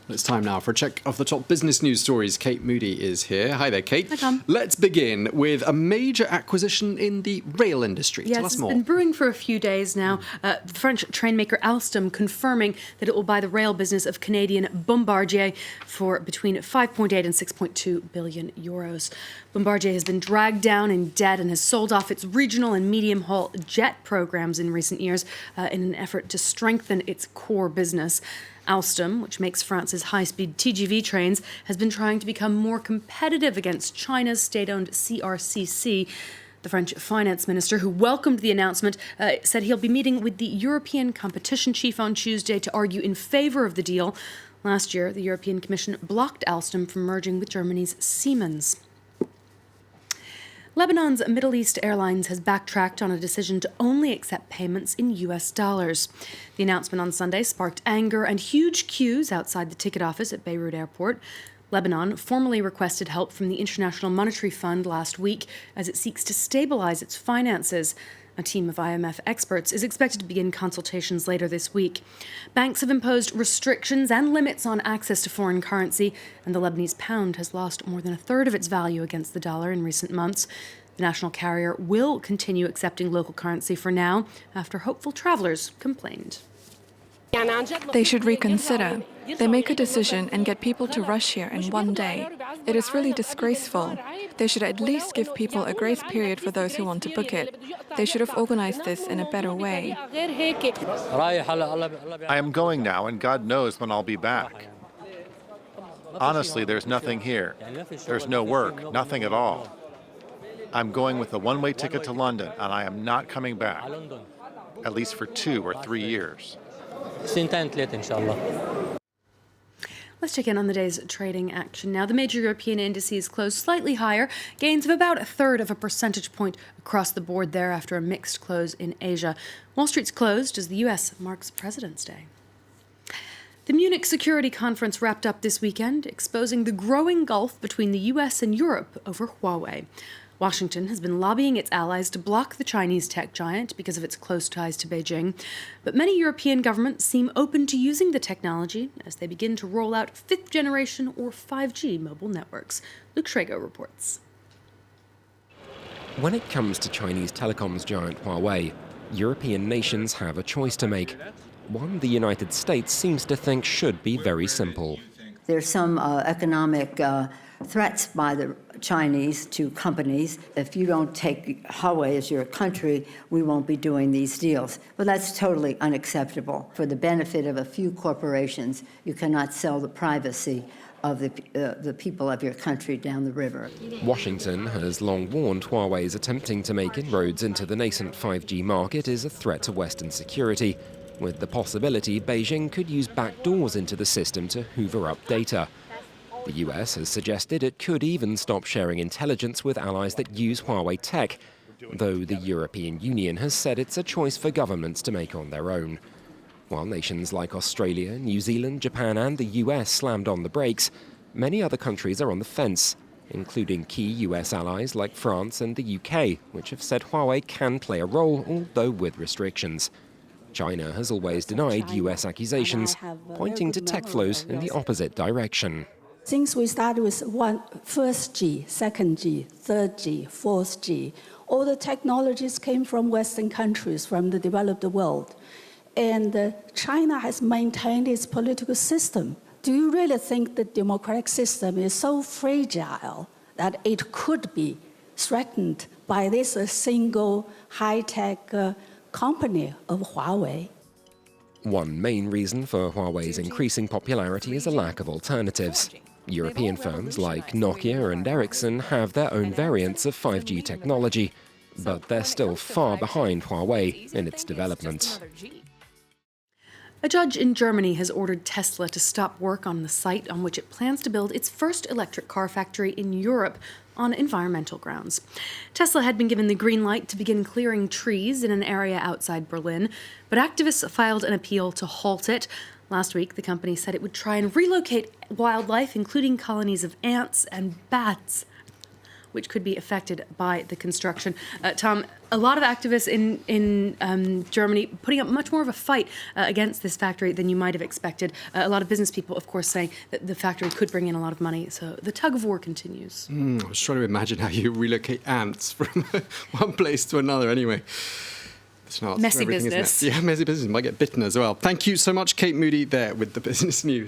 It's time now for a check of the top business news stories. Kate Moody is here. Hi there, Kate. Hi, Tom. Let's begin with a major acquisition in the rail industry. Yes, Tell us more. It's been brewing for a few days now. The French train maker Alstom confirming that it will buy the rail business of Canadian Bombardier for between 5.8 and 6.2 billion euros. Bombardier has been dragged down in debt and has sold off its regional and medium-haul jet programs in recent years in an effort to strengthen its core business. Alstom, which makes France's high-speed TGV trains, has been trying to become more competitive against China's state-owned CRCC. The French finance minister, who welcomed the announcement, said he'll be meeting with the European competition chief on Tuesday to argue in favour of the deal. Last year, the European Commission blocked Alstom from merging with Germany's Siemens. Lebanon's Middle East Airlines has backtracked on a decision to only accept payments in US dollars. The announcement on Sunday sparked anger and huge queues outside the ticket office at Beirut Airport. Lebanon formally requested help from the International Monetary Fund last week as it seeks to stabilize its finances. A team of IMF experts is expected to begin consultations later this week. Banks have imposed restrictions and limits on access to foreign currency, and the Lebanese pound has lost more than a third of its value against the dollar in recent months. The national carrier will continue accepting local currency for now, after hopeful travelers complained. They should reconsider. They make a decision and get people to rush here in one day. It is really disgraceful. They should at least give people a grace period for those who want to book it. They should have organized this in a better way. I am going now, and God knows when I'll be back. Honestly, there's nothing here. There's no work, nothing at all. I'm going with a one-way ticket to London, and I am not coming back, at least for 2 or 3 years. Let's check in on the day's trading action now. The major European indices closed slightly higher, gains of about a third of a percentage point across the board there after a mixed close in Asia. Wall Street's closed as the US marks President's Day. The Munich Security Conference wrapped up this weekend, exposing the growing gulf between the US and Europe over Huawei. Washington has been lobbying its allies to block the Chinese tech giant because of its close ties to Beijing. But many European governments seem open to using the technology as they begin to roll out fifth-generation or 5G mobile networks. Luke Schrager reports. When it comes to Chinese telecoms giant Huawei, European nations have a choice to make. One the United States seems to think should be very simple. There's some economic threats by the Chinese to companies. If you don't take Huawei as your country, we won't be doing these deals. But that's totally unacceptable. For the benefit of a few corporations, you cannot sell the privacy of the people of your country down the river. Washington has long warned Huawei's attempting to make inroads into the nascent 5G market is a threat to Western security, with the possibility Beijing could use backdoors into the system to hoover up data. The US has suggested it could even stop sharing intelligence with allies that use Huawei tech, though the European Union has said it's a choice for governments to make on their own. While nations like Australia, New Zealand, Japan and the US slammed on the brakes, many other countries are on the fence, including key US allies like France and the UK, which have said Huawei can play a role, although with restrictions. China has always denied US accusations, pointing to tech flows in the opposite direction. Since we started with first G, second G, third G, fourth G, all the technologies came from Western countries, from the developed world. And China has maintained its political system. Do you really think the democratic system is so fragile that it could be threatened by this single high-tech company of Huawei? One main reason for Huawei's increasing popularity is a lack of alternatives. European firms like Nokia and Ericsson have their own variants of 5G technology, but they're still far behind Huawei in its development. A judge in Germany has ordered Tesla to stop work on the site on which it plans to build its first electric car factory in Europe on environmental grounds. Tesla had been given the green light to begin clearing trees in an area outside Berlin, but activists filed an appeal to halt it. Last week, the company said it would try and relocate wildlife, including colonies of ants and bats, which could be affected by the construction. Tom, a lot of activists in Germany putting up much more of a fight against this factory than you might have expected. A lot of business people, of course, saying that the factory could bring in a lot of money. So the tug of war continues. I was trying to imagine how you relocate ants from one place to another anyway. Messy business. Yeah, messy business. Might get bitten as well. Thank you so much, Kate Moody, there with the business news.